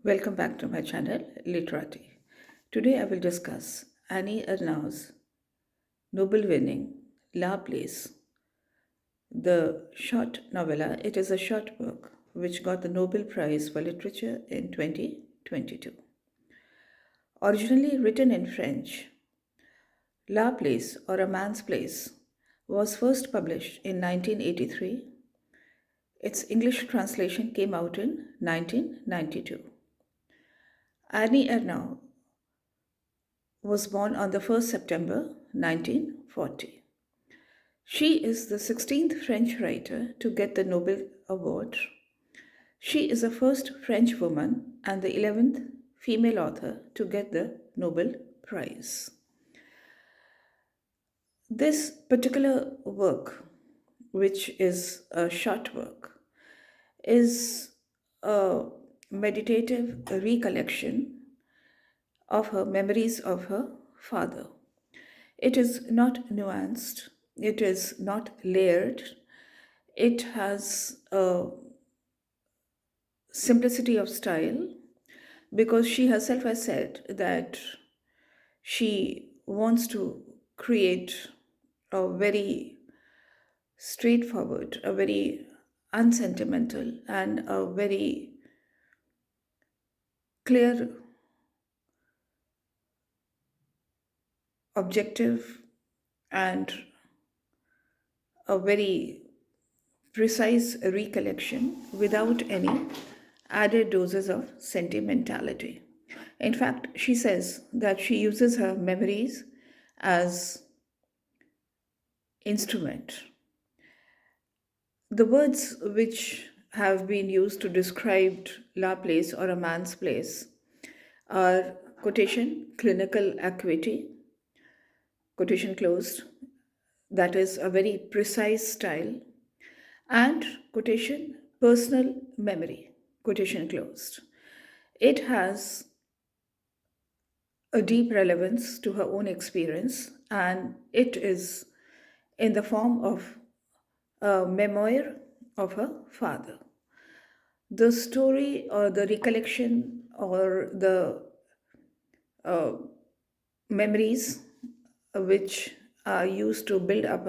Welcome back to my channel, Literati. Today I will discuss Annie Ernaux's Nobel-winning La Place, the short novella. It is a short book which got the Nobel Prize for Literature in 2022. Originally written in French, La Place or A Man's Place was first published in 1983. Its English translation came out in 1992. Annie Ernaux was born on the 1st September 1940. She is the 16th French writer to get the Nobel Award. She is the first French woman and the 11th female author to get the Nobel Prize. This particular work, which is a short work, is a meditative recollection of her memories of her father. It is not nuanced, it is not layered, it has a simplicity of style because she herself has said that she wants to create a very straightforward, a very unsentimental, and a very clear, objective, and a very precise recollection without any added doses of sentimentality. In fact, she says that she uses her memories as instrument. The words which have been used to describe La Place or a man's place are quotation, clinical acuity, quotation closed, that is a very precise style, and quotation, personal memory, quotation closed. It has a deep relevance to her own experience, and it is in the form of a memoir of her father. The story or the recollection or the uh, memories which are used to build up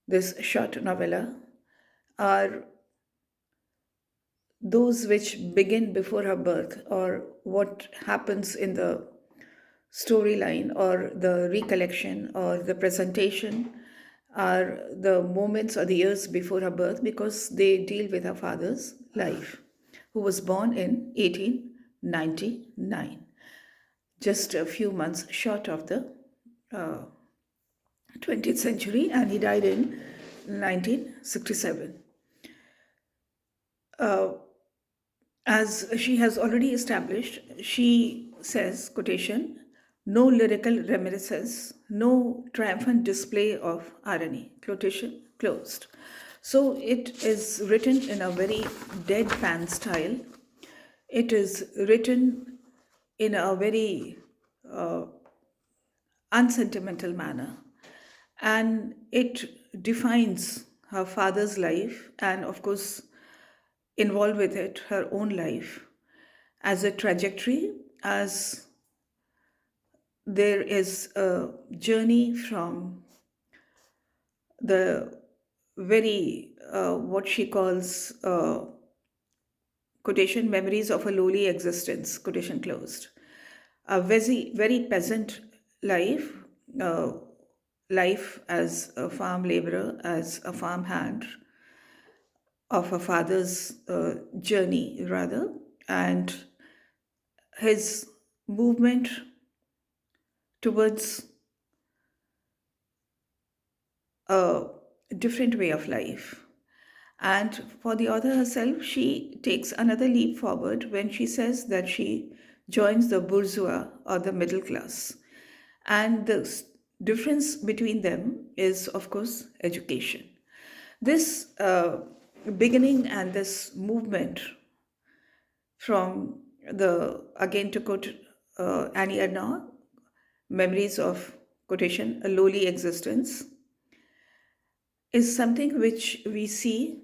this short novella are those which begin before her birth or what happens in the storyline or the recollection or the presentation are the moments or the years before her birth because they deal with her father's life, who was born in 1899, just a few months short of the uh, 20th century, and he died in 1967. As she has already established, she says, quotation, no lyrical reminiscence, no triumphant display of irony, quotation closed. So it is written in a very deadpan style. It is written in a very unsentimental manner. And it defines her father's life and, of course, involved with it her own life as a trajectory, as there is a journey from the very, what she calls, quotation, memories of a lowly existence, quotation closed. A very peasant life, uh, life as a farm laborer, as a farm hand, of her father's journey, rather, and his movement towards a different way of life. And for the author herself, she takes another leap forward when she says that she joins the bourgeois or the middle class. And the difference between them is, of course, education. This beginning and this movement from the, again to quote Annie Ernaux, memories of quotation, a lowly existence, is something which we see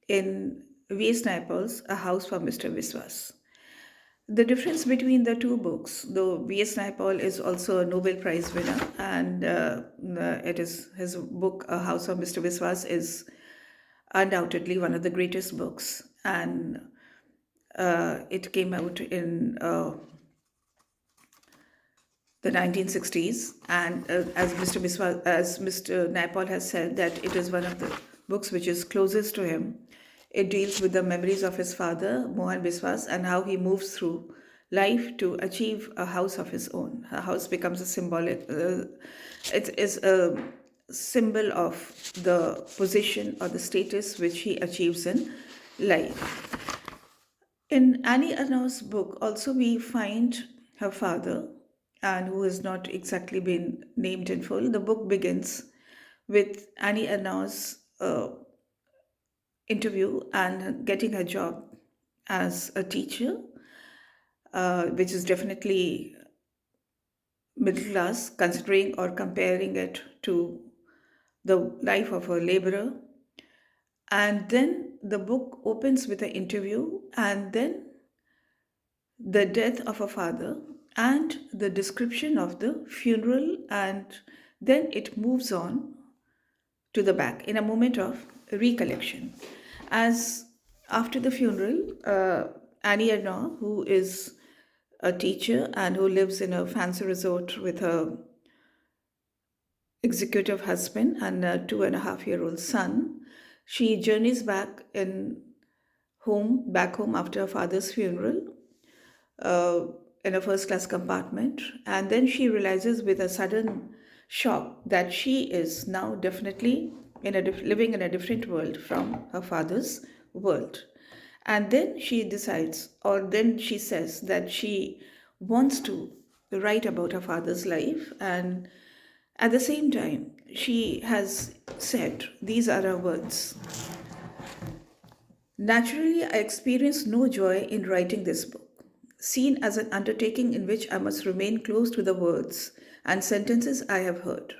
in V.S. Naipaul's A House for Mr. Viswas. The difference between the two books, though V.S. Naipaul is also a Nobel Prize winner, and it is his book, A House of Mr. Biswas, is undoubtedly one of the greatest books, and it came out in the 1960s, and as Mr. Naipaul has said, that it is one of the books which is closest to him. It deals with the memories of his father, Mohan Biswas, and how he moves through life to achieve a house of his own. A house becomes a it is a symbol of the position or the status which he achieves in life. In Annie Ernaux's book, also we find her father, and who has not exactly been named in full. The book begins with Annie Ernaux's interview and getting her job as a teacher, which is definitely middle class, considering or comparing it to the life of a laborer. And then the book opens with an interview, and then the death of a father, and the description of the funeral, and then it moves on to the back in a moment of recollection. As after the funeral, Annie Ernaux, who is a teacher and who lives in a fancy resort with her executive husband and a 2.5-year-old son, she journeys back home after her father's funeral, uh, in a first class compartment. And then she realizes with a sudden shock that she is now definitely living in a different world from her father's world. And then she decides, or then she says that she wants to write about her father's life. And at the same time, she has said, these are her words: Naturally, I experience no joy in writing this book, seen as an undertaking in which I must remain close to the words and sentences I have heard.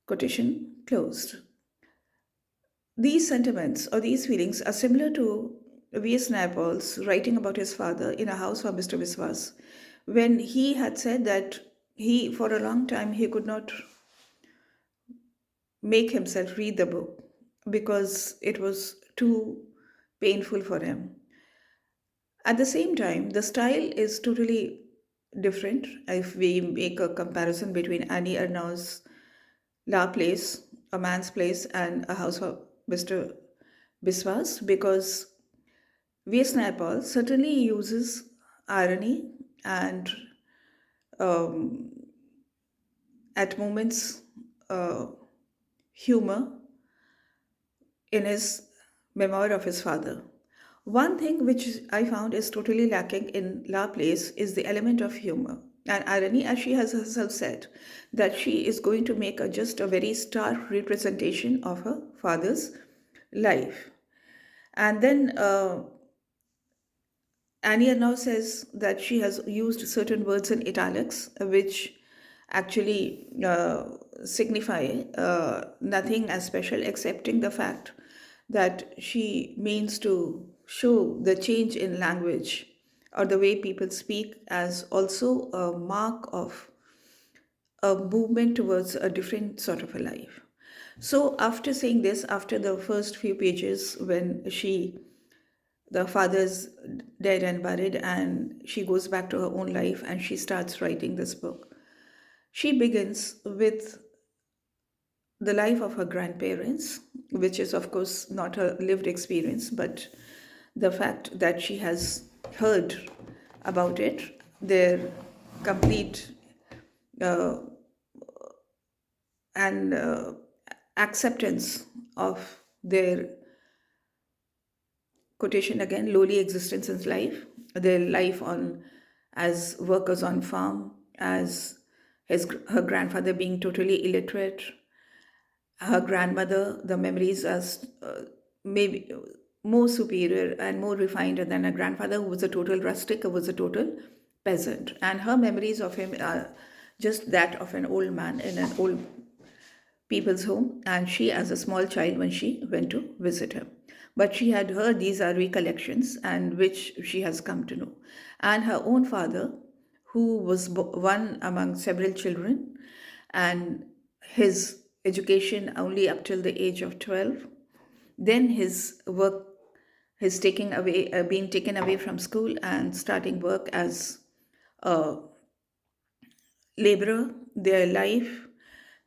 Quotation closed. These sentiments or these feelings are similar to V.S. Naipaul's writing about his father in A House for Mr. Biswas, when he had said that for a long time, he could not make himself read the book because it was too painful for him. At the same time, the style is totally different if we make a comparison between Annie Ernaux's La Place, A Man's Place, and A House of Mr. Biswas, because V.S. Naipaul certainly uses irony and um, at moments uh, humor in his memoir of his father. One thing which I found is totally lacking in La Place is the element of humor and irony, as she has herself said, that she is going to make just a very stark representation of her father's life. And then Annie now says that she has used certain words in italics, which actually signify nothing as special, excepting the fact that she means to show the change in language or the way people speak as also a mark of a movement towards a different sort of a life. So, after saying this, after the first few pages, when the father's dead and buried, and she goes back to her own life and she starts writing this book. She begins with the life of her grandparents, which is, of course, not her lived experience, but the fact that she has heard about it, their complete uh, and acceptance of their, quotation again, lowly existence in life, their life on as workers on farm, as her grandfather being totally illiterate, her grandmother, the memories as maybe more superior and more refined than her grandfather, who was a total rustic, who was a total peasant. And her memories of him are just that of an old man in an old people's home, and she as a small child when she went to visit him. but she had heard these are recollections and which she has come to know. And her own father, who was one among several children, and his education only up till the age of 12, then his work, his taking away, being taken away from school and starting work as a laborer, their life,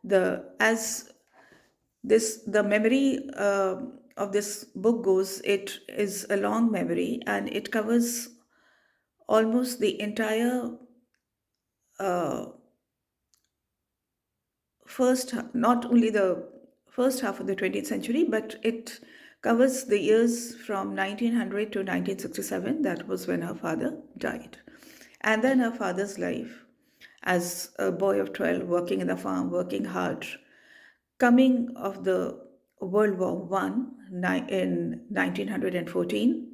the as this the memory of this book goes, it is a long memory and it covers almost the entire uh, not only the first half of the 20th century, but it covers the years from 1900 to 1967. That was when her father died. And then her father's life as a boy of 12, working in the farm, working hard, coming of the World War One in 1914,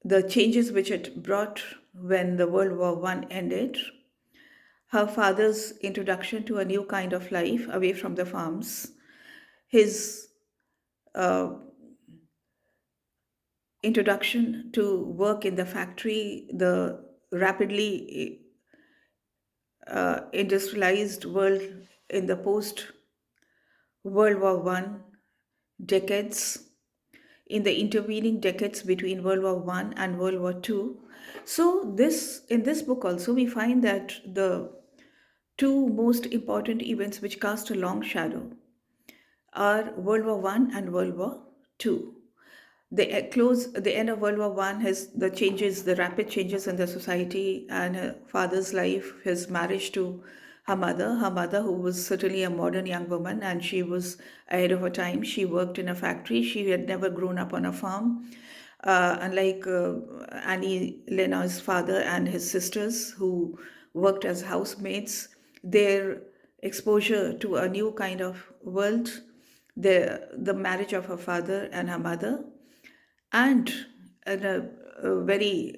the changes which it brought when the World War One ended, her father's introduction to a new kind of life away from the farms, his uh, introduction to work in the factory, the rapidly industrialized world in the post World War One decades, in the intervening decades between World War One and World War Two. So this in this book also we find that the two most important events which cast a long shadow are World War One and World War Two. The end of World War One has the changes, the rapid changes in the society, and her father's life, his marriage to her mother, who was certainly a modern young woman, and she was ahead of her time. She worked in a factory. She had never grown up on a farm. Unlike Annie Lennox's father and his sisters, who worked as housemaids, their exposure to a new kind of world, the marriage of her father and her mother, and a very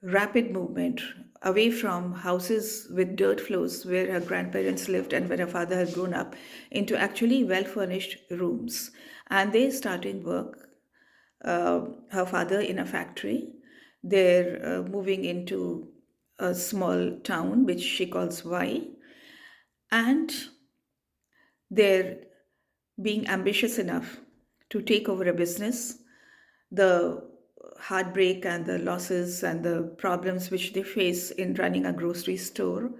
rapid movement away from houses with dirt floors where her grandparents lived and where her father had grown up into actually well furnished rooms. And they started work, her father in a factory. They're moving into a small town which she calls Y, and they're being ambitious enough to take over a business. The heartbreak and the losses and the problems which they face in running a grocery store,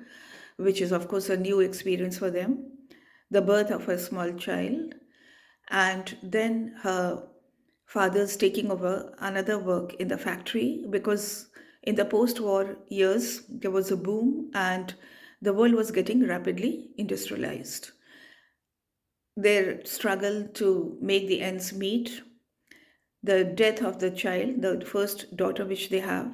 which is, of course, a new experience for them, the birth of a small child, and then her father's taking over another work in the factory because in the post war years there was a boom and the world was getting rapidly industrialized. Their struggle to make the ends meet, the death of the child, the first daughter which they have,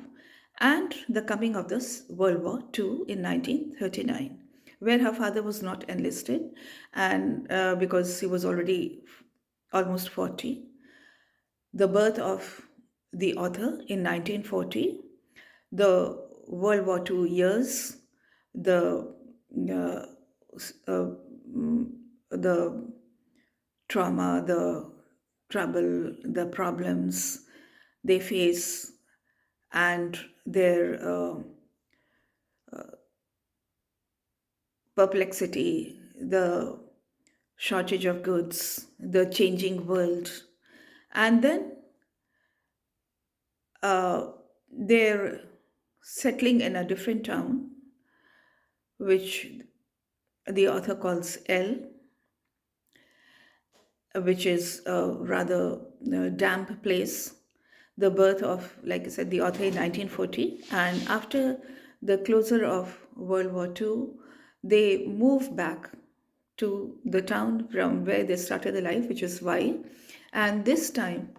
and the coming of this World War II in 1939, where her father was not enlisted, and because he was already almost 40. The birth of the author in 1940, the World War II years, the uh, uh, mm, the trauma, the trouble, the problems they face, and their perplexity, the shortage of goods, the changing world. And then uh, they're settling in a different town, which the author calls L, which is a rather damp place. The birth of, like I said, the author in 1940. And after the closure of World War II, they move back to the town from where they started their life, which is Y. And this time,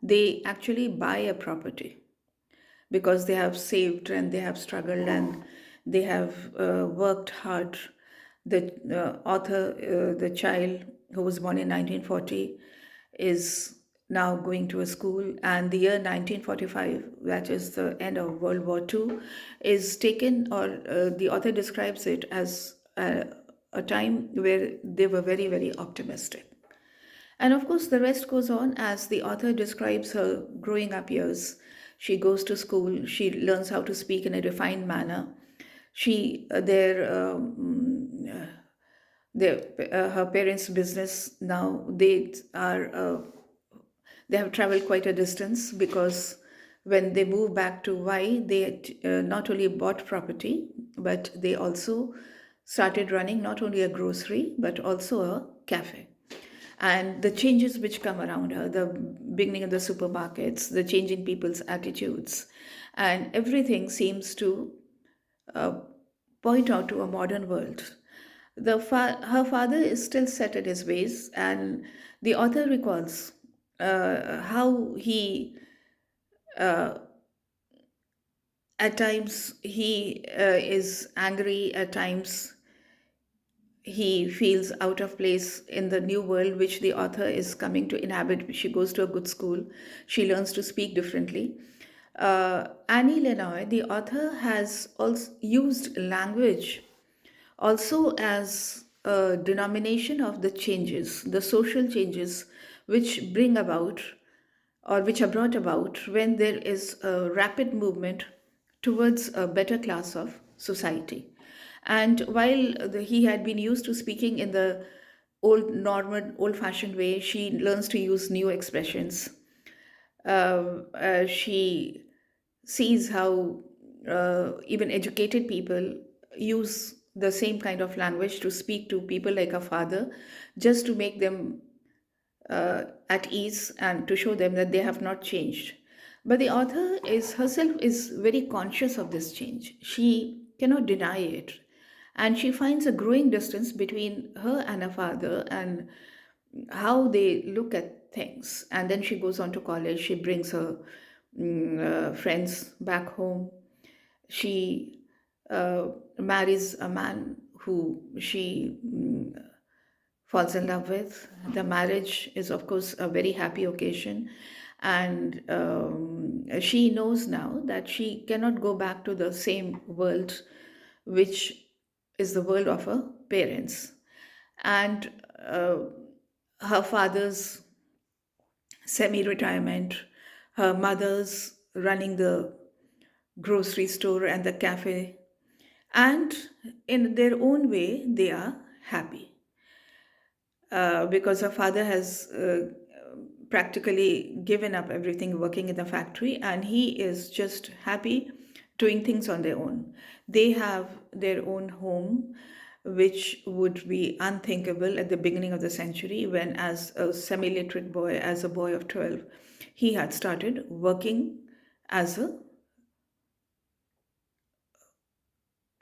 they actually buy a property because they have saved and they have struggled and they have worked hard. The the child who was born in 1940, is now going to a school, and the year 1945, that is the end of World War II, is taken, or the author describes it as a time where they were very, very optimistic. And of course, the rest goes on as the author describes her growing up years. She goes to school, she learns how to speak in a refined manner. She, their, her parents' business now, they have traveled quite a distance because when they moved back to Y, they not only bought property, but they also started running not only a grocery, but also a cafe. And the changes which come around her, the beginning of the supermarkets, the change in people's attitudes, and everything seems to point out to a modern world. Her father is still set in his ways, and the author recalls how he, at times, he is angry, at times, he feels out of place in the new world which the author is coming to inhabit. She goes to a good school, she learns to speak differently. Annie Lenoy, the author, has also used language also as a denomination of the changes, the social changes which bring about or which are brought about when there is a rapid movement towards a better class of society. And while he had been used to speaking in the old normal, old fashioned way, she learns to use new expressions. She sees how even educated people use the same kind of language to speak to people like a father, just to make them at ease and to show them that they have not changed. But the author is herself is very conscious of this change. She cannot deny it. And she finds a growing distance between her and her father and how they look at things. And then she goes on to college. She brings her friends back home. She marries a man who she falls in love with. The marriage is, of course, a very happy occasion. And she knows now that she cannot go back to the same world, which is the world of her parents. And her father's semi retirement, her mother's running the grocery store and the cafe, and in their own way, they are happy because her father has practically given up everything working in the factory and he is just happy doing things on their own. They have their own home, which would be unthinkable at the beginning of the century when, as a semi literate boy, as a boy of 12, he had started working as a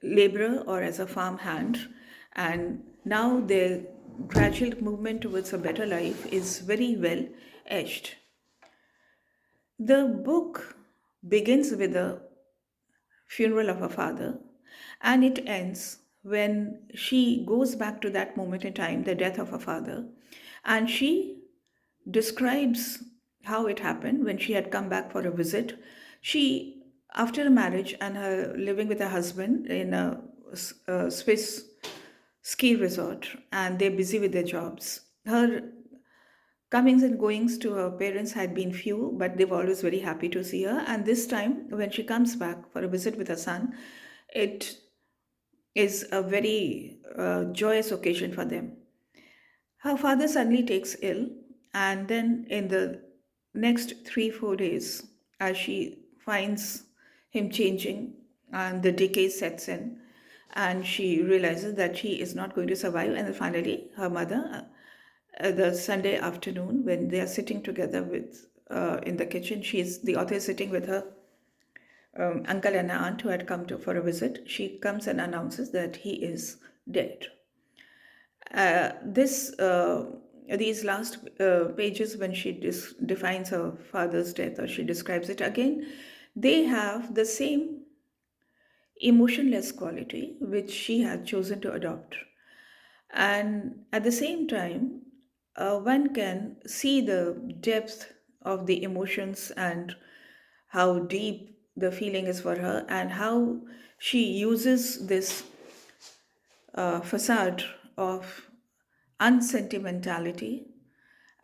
laborer or as a farm hand. And now their gradual movement towards a better life is very well edged. The book begins with the funeral of her father and it ends when she goes back to that moment in time, the death of her father, and she describes how it happened when she had come back for a visit. She, after a marriage and her living with her husband in a Swiss ski resort, and they're busy with their jobs. Her comings and goings to her parents had been few, but they were always very happy to see her. And this time, when she comes back for a visit with her son, it is a very joyous occasion for them. Her father suddenly takes ill, and then in the next 3, 4 days, as she finds him changing and the decay sets in, and she realizes that she is not going to survive, and then finally, her mother, the Sunday afternoon, when they are sitting together with in the kitchen, the author is sitting with her uncle and aunt who had come to for a visit. She comes and announces that he is dead. This These last pages, when she defines her father's death or she describes it again, they have the same emotionless quality which she had chosen to adopt. And at the same time, one can see the depth of the emotions and how deep the feeling is for her, and how she uses this facade of unsentimentality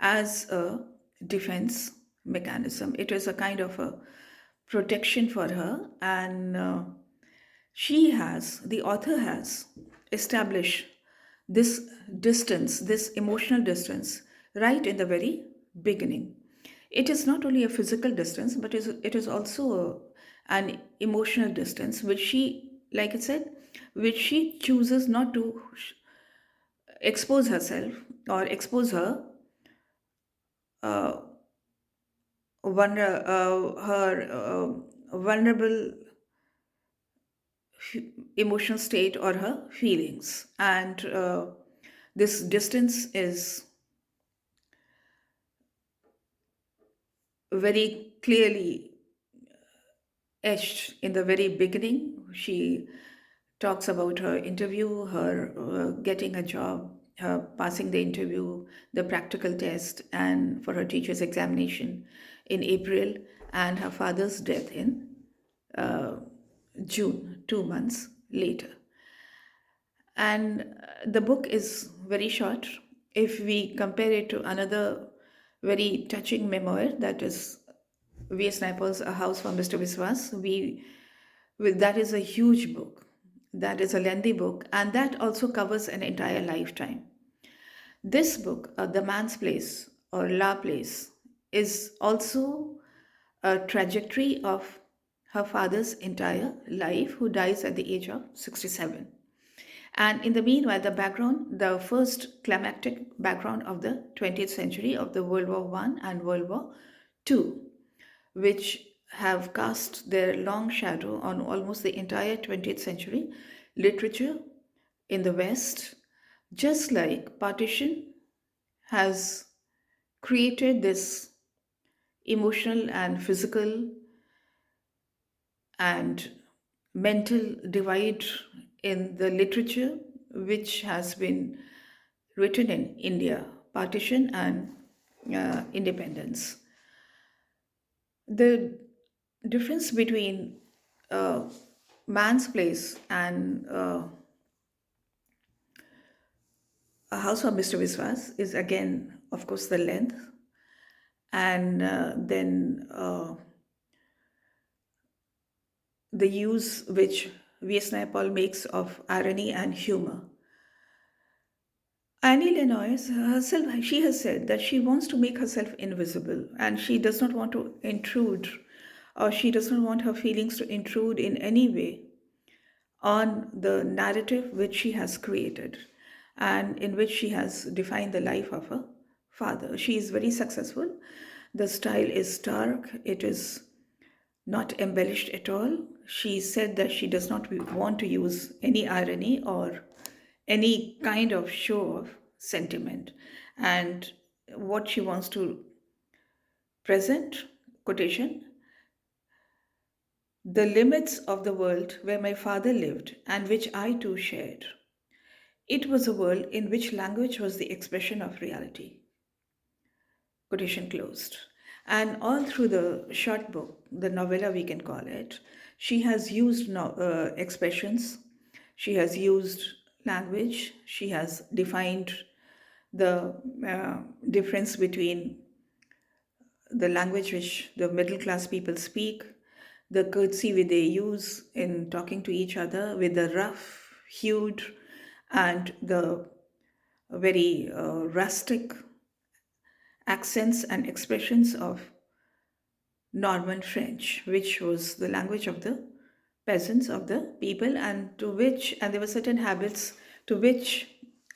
as a defense mechanism. It is a kind of a protection for her, and the author has established this distance, this emotional distance, right in the very beginning. It is not only a physical distance, but it is also an emotional distance, which she, like I said, which she chooses not to expose herself or expose her uh, vulnerable emotional state or her feelings. And this distance is very clearly etched in the very beginning. She talks about her interview, her getting a job, her passing the interview, the practical test, and for her teacher's examination in April, and her father's death in uh, June, 2 months later. And the book is very short. If we compare it to another very touching memoir, that is V.S. Naipaul's A House for Mr. Viswas, that is a huge book. That is a lengthy book, and that also covers an entire lifetime. This book, The Man's Place or La Place, is also a trajectory of her father's entire life, who dies at the age of 67. And in the meanwhile, the first climactic background of the 20th century, of the World War One and World War Two, which have cast their long shadow on almost the entire 20th century literature in the West, just like partition has created this emotional and physical and mental divide in the literature which has been written in India, partition and independence. The difference between uh, man's place and a house of Mr. Viswas is again, of course, the length, and then the use which V.S. Naipaul makes of irony and humor. Annie Lenois herself, she has said that she wants to make herself invisible and she does not want to intrude, or she does not want her feelings to intrude in any way on the narrative which she has created and in which she has defined the life of her father. She is very successful. The style is stark, it is not embellished at all. She said that she does not want to use any irony or any kind of show of sentiment. And what she wants to present, quotation, the limits of the world where my father lived and which I too shared. It was a world in which language was the expression of reality. Quotation closed. And all through the short book, the novella we can call it, she has used expressions, she has used language, she has defined the difference between the language which the middle class people speak, the courtesy which they use in talking to each other, with the rough hued and the very rustic accents and expressions of Norman French, which was the language of the peasants, of the people, and there were certain habits to which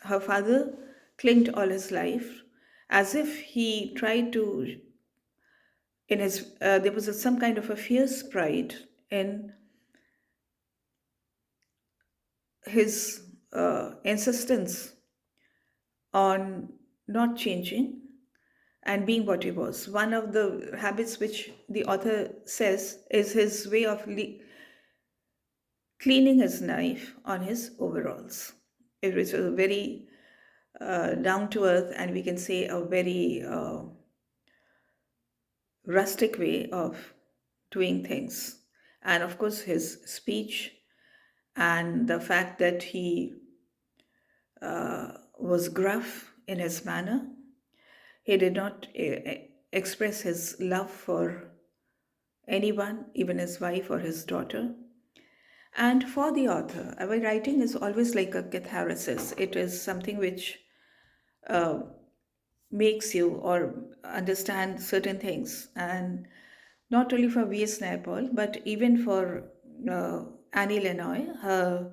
her father clinged all his life, as if he tried to, there was some kind of a fierce pride in his insistence on not changing and being what he was. One of the habits which the author says is his way of cleaning his knife on his overalls. It was a very down to earth, and we can say a very rustic way of doing things. And of course, his speech and the fact that he was gruff in his manner, He did not express his love for anyone, even his wife or his daughter. And for the author, our writing is always like a catharsis. It is something which uh, makes you or understand certain things. And not only for V.S. Naipaul, but even for Annie Lennoy, her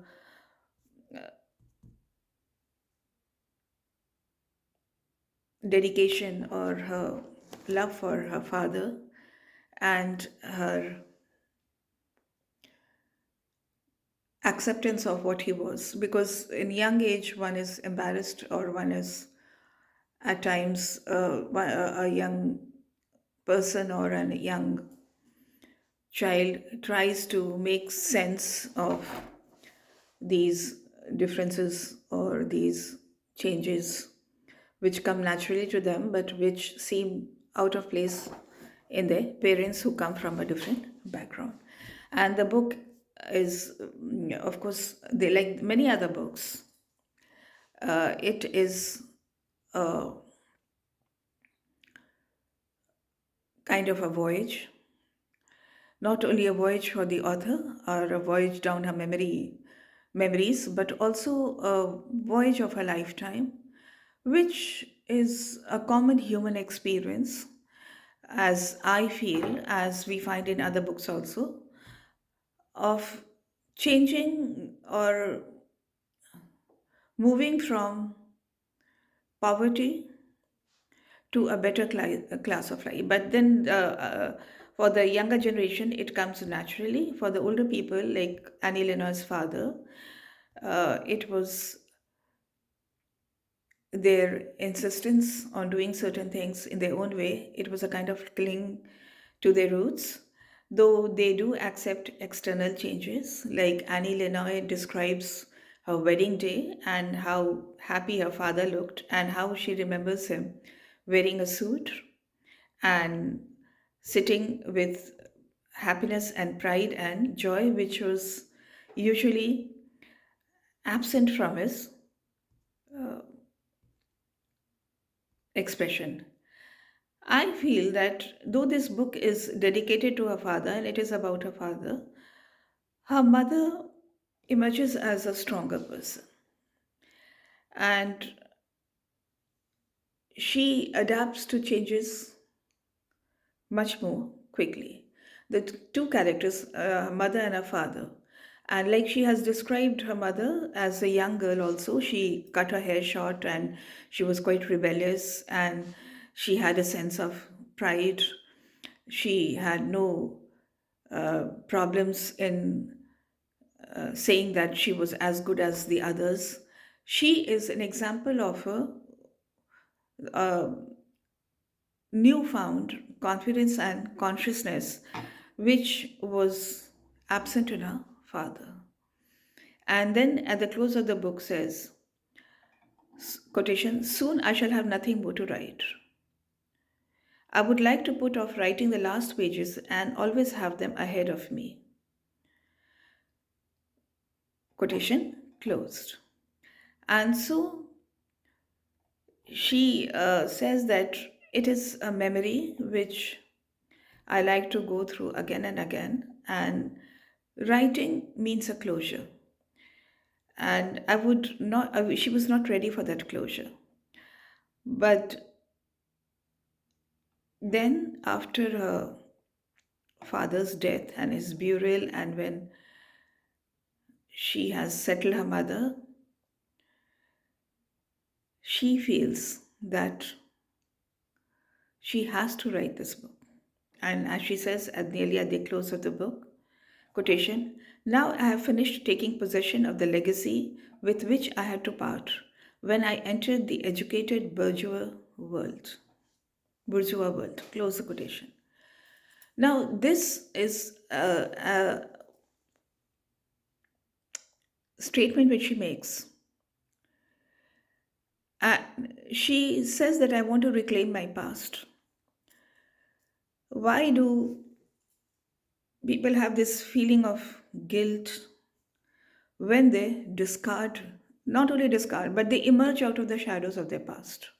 dedication or her love for her father and her acceptance of what he was. Because in young age, one is embarrassed or one is at times a young person or a young child tries to make sense of these differences or these changes which come naturally to them but which seem out of place in their parents who come from a different background. And the book is, of course, they like many other books. It is a kind of a voyage, not only a voyage for the author or a voyage down her memories, but also a voyage of a lifetime, which is a common human experience, as I feel, as we find in other books also, of changing or moving from poverty to a better class of life. But then for the younger generation, it comes naturally. For the older people, like Annie Lennox's father, it was their insistence on doing certain things in their own way. It was a kind of cling to their roots, though they do accept external changes. Like Annie Lennox describes her wedding day and how happy her father looked, and how she remembers him wearing a suit and sitting with happiness and pride and joy, which was usually absent from his expression. I feel that though this book is dedicated to her father and it is about her father, her mother emerges as a stronger person and she adapts to changes much more quickly. The two characters, her mother and her father, and like she has described her mother as a young girl, also, she cut her hair short and she was quite rebellious and she had a sense of pride. She had no problems in saying that she was as good as the others. She is an example of a newfound confidence and consciousness which was absent in her father. And then at the close of the book says, quotation, soon I shall have nothing more to write. I would like to put off writing the last pages and always have them ahead of me. Quotation closed. And so she says that it is a memory which I like to go through again and again, and writing means a closure. And I would not, she was not ready for that closure. But then, after her father's death and his burial, and when she has settled her mother, she feels that she has to write this book. And as she says nearly at the close of the book, quotation, now I have finished taking possession of the legacy with which I had to part when I entered the educated world. Bourgeois world. Close the quotation. Now, this is a statement which she makes. She says that I want to reclaim my past. Why do people have this feeling of guilt when they not only discard, but they emerge out of the shadows of their past?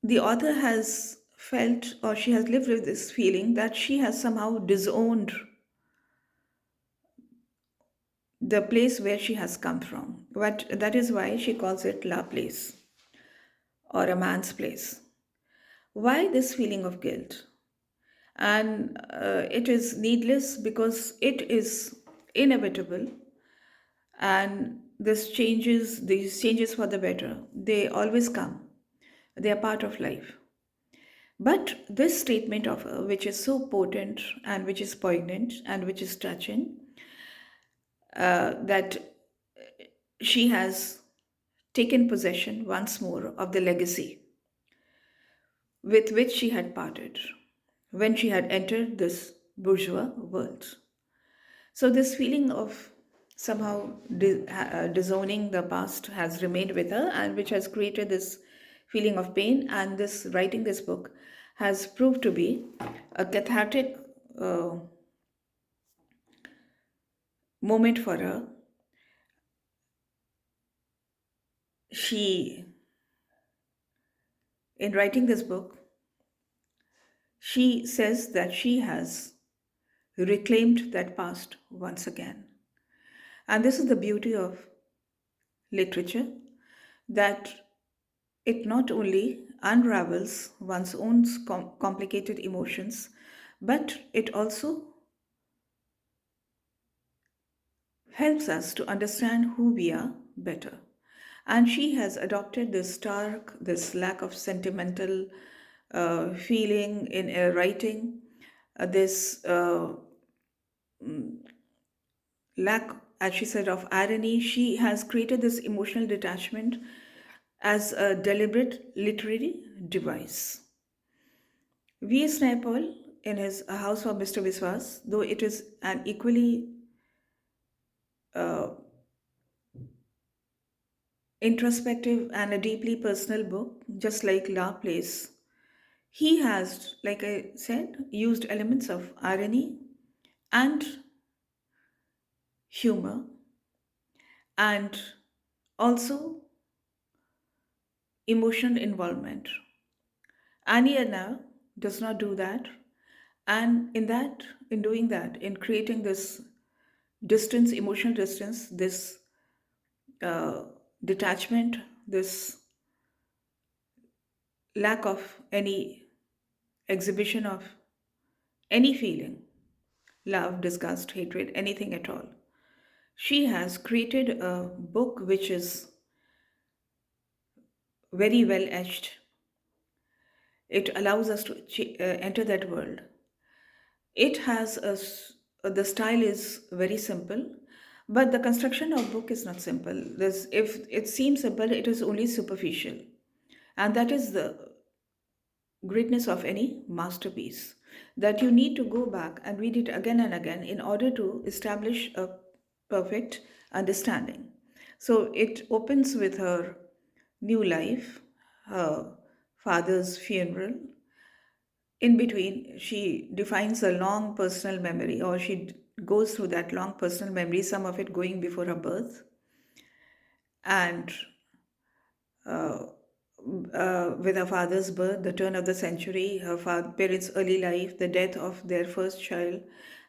the author has felt, or she has lived with this feeling, that she has somehow disowned the place where she has come from. But that is why she calls it La Place, or a man's place. Why this feeling of guilt? And it is needless because it is inevitable, and these changes for the better, they always come. They are part of life. But this statement of her, which is so potent and which is poignant and which is touching, that she has taken possession once more of the legacy with which she had parted when she had entered this bourgeois world. So, this feeling of somehow disowning the past has remained with her, and which has created this feeling of pain. And this writing this book has proved to be a cathartic uh, moment for her. She, in writing this book, she says that she has reclaimed that past once again. And this is the beauty of literature, that it not only unravels one's own complicated emotions, but it also helps us to understand who we are better. And she has adopted this stark, this lack of sentimental feeling in her writing, this lack, as she said, of irony. She has created this emotional detachment as a deliberate literary device. V.S. Naipaul, in his A House for Mr. Viswas, though it is an equally uh, introspective and a deeply personal book, just like La Place, he has, like I said, used elements of irony and humor, and also emotional involvement. Annie Ernaux does not do that, and in doing that, in creating this distance, emotional distance, this uh, detachment, this lack of any exhibition of any feeling, love, disgust, hatred, anything at all. She has created a book which is very well etched. It allows us to enter that world. It has the style is very simple, but the construction of book is not simple. If it seems simple, it is only superficial, and that is the greatness of any masterpiece, that you need to go back and read it again and again in order to establish a perfect understanding. So it opens with her new life, her father's funeral. In between, she defines a long personal memory, or goes through that long personal memory, some of it going before her birth, and uh, with her father's birth, the turn of the century, her parents' early life, the death of their first child,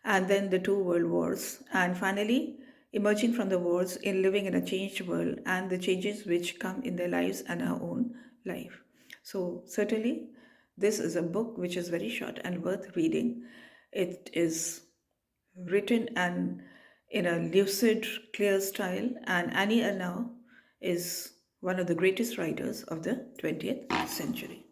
and then the two world wars, and finally emerging from the wars in living in a changed world and the changes which come in their lives and her own life. So, certainly, this is a book which is very short and worth reading. It is written and in a lucid, clear style, and Annie Ernaux is one of the greatest writers of the 20th century.